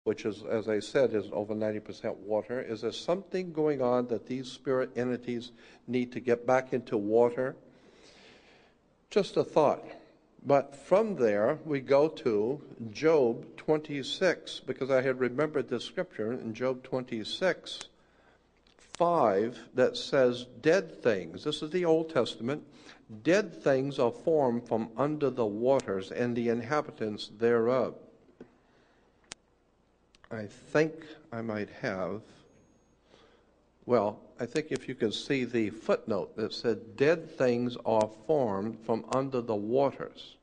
which is, as I said, is over 90% water. Is there something going on that these spirit entities need to get back into water? Just a thought. But from there, we go to Job 26, because I had remembered this scripture in Job 26:5 that says, dead things, this is the Old Testament, dead things are formed from under the waters, and the inhabitants thereof. I think I might have, well, I think if you can see the footnote that said, dead things are formed from under the waters.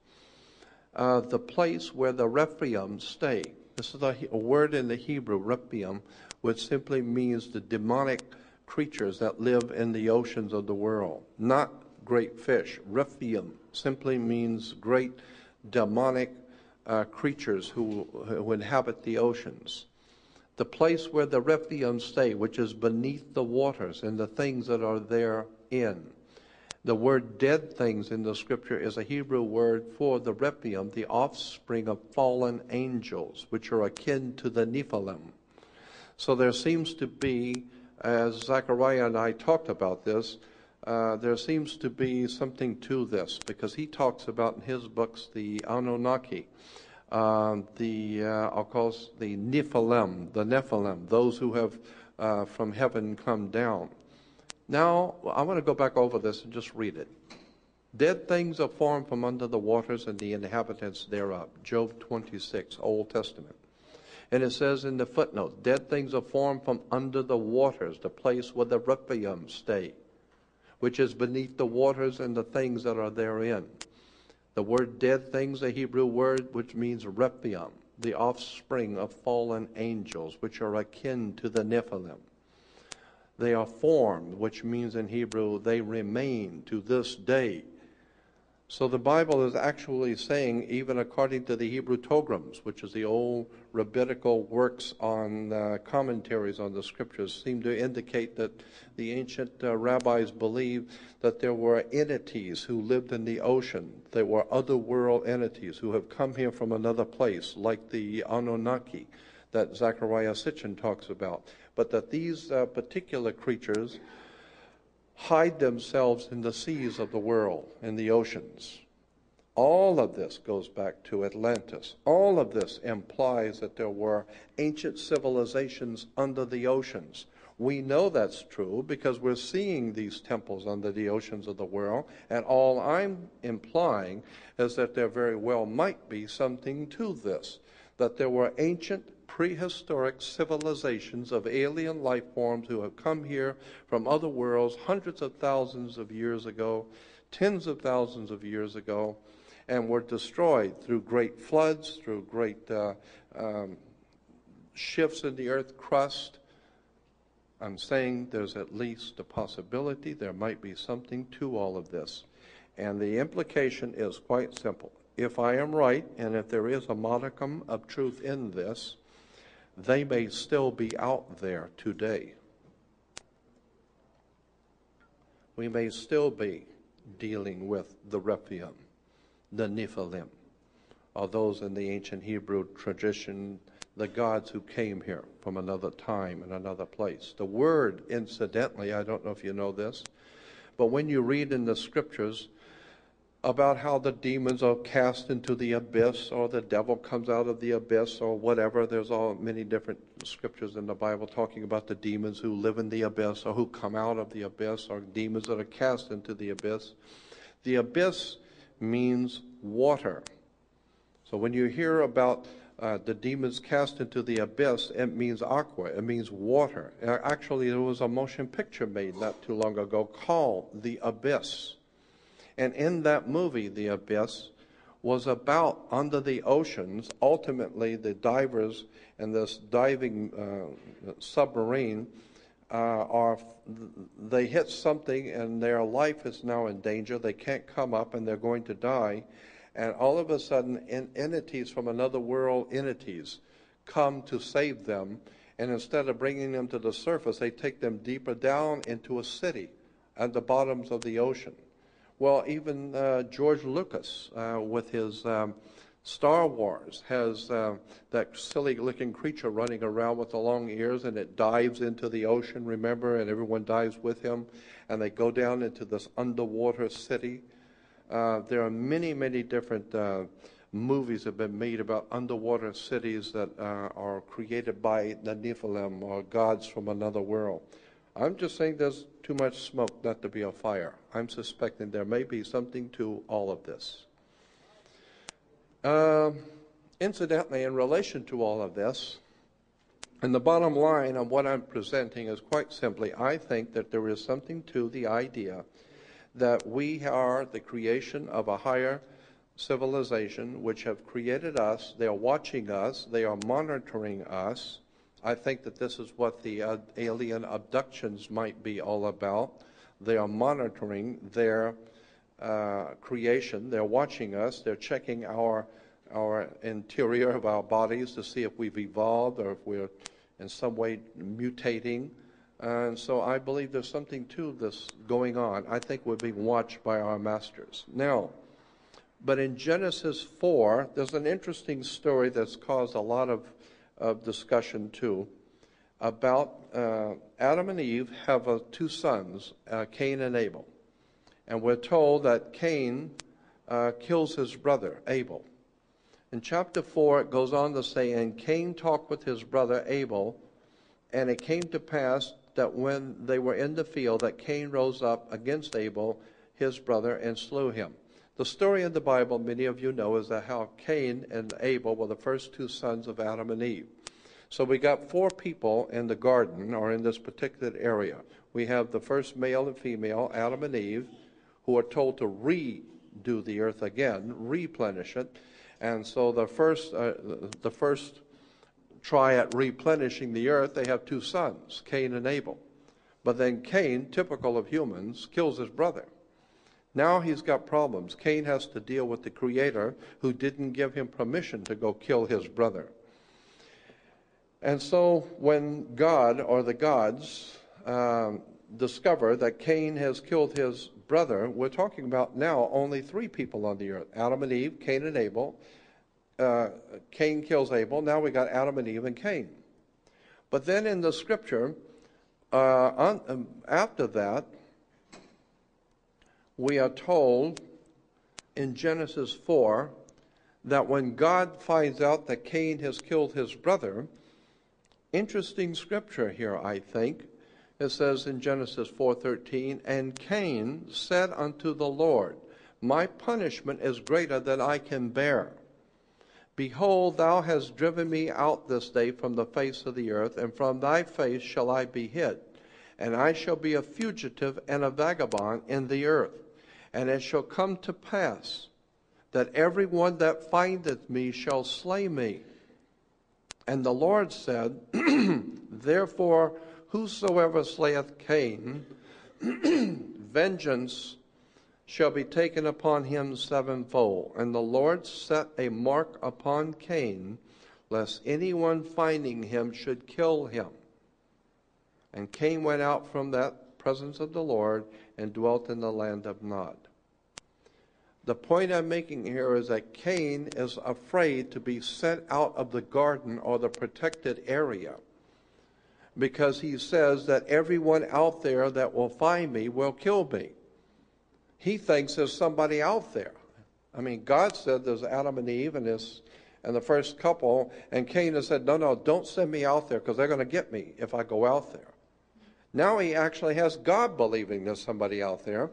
The place where the Rephaim stay. This is a word in the Hebrew, Rephaim, which simply means the demonic creatures that live in the oceans of the world. Not great fish. Rephaim simply means great demonic creatures who inhabit the oceans. The place where the Rephaim stay, which is beneath the waters, and the things that are therein. The word dead things in the scripture is a Hebrew word for the Rephaim, the offspring of fallen angels, which are akin to the Nephilim. So there seems to be, as Zechariah and I talked about this, there seems to be something to this, because he talks about in his books the Anunnaki, I'll call the Nephilim, those who have from heaven come down. Now, I want to go back over this and just read it. Dead things are formed from under the waters, and the inhabitants thereof. Job 26, Old Testament. And it says in the footnote, dead things are formed from under the waters, the place where the Rephaim stay, which is beneath the waters and the things that are therein. The word dead things, a Hebrew word which means Rephaim, the offspring of fallen angels, which are akin to the Nephilim. They are formed, which means in Hebrew, they remain to this day. So the Bible is actually saying, even according to the Hebrew Tograms, which is the old rabbinical works on commentaries on the scriptures, seem to indicate that the ancient rabbis believed that there were entities who lived in the ocean. There were otherworld entities who have come here from another place, like the Anunnaki that Zechariah Sitchin talks about. But that these particular creatures hide themselves in the seas of the world, in the oceans. All of this goes back to Atlantis. All of this implies that there were ancient civilizations under the oceans. We know that's true because we're seeing these temples under the oceans of the world, and all I'm implying is that there very well might be something to this, that there were ancient prehistoric civilizations of alien life forms who have come here from other worlds hundreds of thousands of years ago, tens of thousands of years ago, and were destroyed through great floods, through great shifts in the earth crust. I'm saying there's at least a possibility there might be something to all of this. And the implication is quite simple. If I am right, and if there is a modicum of truth in this, they may still be out there today. We may still be dealing with the Rephaim, the Nephilim, or those in the ancient Hebrew tradition, the gods who came here from another time and another place. The word, incidentally, I don't know if you know this, but when you read in the scriptures about how the demons are cast into the abyss, or the devil comes out of the abyss, or whatever. There's all many different scriptures in the Bible talking about the demons who live in the abyss, or who come out of the abyss, or demons that are cast into the abyss. The abyss means water. So when you hear about the demons cast into the abyss, it means aqua, it means water. Actually, there was a motion picture made not too long ago called The Abyss. And in that movie, The Abyss, was about under the oceans. Ultimately, the divers in this diving submarine they hit something and their life is now in danger. They can't come up and they're going to die. And all of a sudden, entities from another world, entities, come to save them. And instead of bringing them to the surface, they take them deeper down into a city at the bottoms of the ocean. Well, even George Lucas, with his Star Wars has that silly-looking creature running around with the long ears, and it dives into the ocean, remember, and everyone dives with him, and they go down into this underwater city. There are many, many different movies have been made about underwater cities that are created by the Nephilim, or gods from another world. I'm just saying there's too much smoke not to be a fire. I'm suspecting there may be something to all of this. Incidentally, in relation to all of this, and the bottom line of what I'm presenting is quite simply, I think that there is something to the idea that we are the creation of a higher civilization which have created us. They are watching us. They are monitoring us. I think that this is what the alien abductions might be all about. They are monitoring their creation. They're watching us. They're checking our interior of our bodies to see if we've evolved or if we're in some way mutating. And so I believe there's something to this going on. I think we're being watched by our masters. Now, but in Genesis 4, there's an interesting story that's caused a lot of discussion too, about Adam and Eve have two sons, Cain and Abel. And we're told that Cain kills his brother, Abel. In chapter 4, it goes on to say, and Cain talked with his brother Abel, and it came to pass that when they were in the field, that Cain rose up against Abel, his brother, and slew him. The story in the Bible, many of you know, is that how Cain and Abel were the first two sons of Adam and Eve. So we got four people in the garden, or in this particular area. We have the first male and female, Adam and Eve, who are told to redo the earth again, replenish it. And so the first try at replenishing the earth, they have two sons, Cain and Abel. But then Cain, typical of humans, kills his brother. Now he's got problems. Cain has to deal with the Creator who didn't give him permission to go kill his brother. And so when God, or the gods, discover that Cain has killed his brother, we're talking about now only three people on the earth. Adam and Eve, Cain and Abel. Cain kills Abel. Now we got Adam and Eve and Cain. But then in the scripture, after that, we are told in Genesis 4 that when God finds out that Cain has killed his brother, interesting scripture here, I think. It says in Genesis 4:13, and Cain said unto the Lord, my punishment is greater than I can bear. Behold, thou hast driven me out this day from the face of the earth, and from thy face shall I be hid. And I shall be a fugitive and a vagabond in the earth. And it shall come to pass that every one that findeth me shall slay me. And the Lord said, therefore, whosoever slayeth Cain, vengeance shall be taken upon him sevenfold. And the Lord set a mark upon Cain, lest anyone finding him should kill him. And Cain went out from that presence of the Lord and dwelt in the land of Nod. The point I'm making here is that Cain is afraid to be sent out of the garden or the protected area, because he says that everyone out there that will find me will kill me. He thinks there's somebody out there. I mean, God said there's Adam and Eve and the first couple, and Cain has said, no, don't send me out there because they're going to get me if I go out there. Now he actually has God believing there's somebody out there.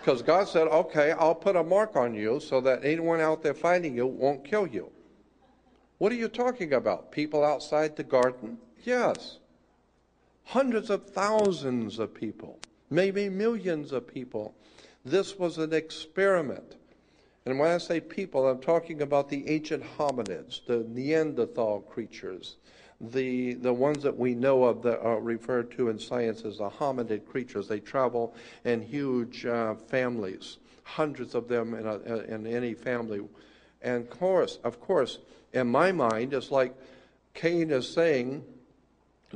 Because God said, okay, I'll put a mark on you so that anyone out there finding you won't kill you. What are you talking about? People outside the garden? Yes. Hundreds of thousands of people, maybe millions of people. This was an experiment. And when I say people, I'm talking about the ancient hominids, the Neanderthal creatures, the ones that we know of that are referred to in science as the hominid creatures. They travel in huge families, hundreds of them in any family. And of course, in my mind, it's like Cain is saying,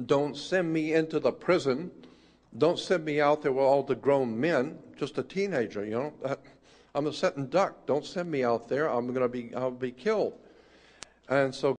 don't send me into the prison. Don't send me out there with all the grown men, just a teenager, I'm a sitting duck. Don't send me out there. I'll be killed. And so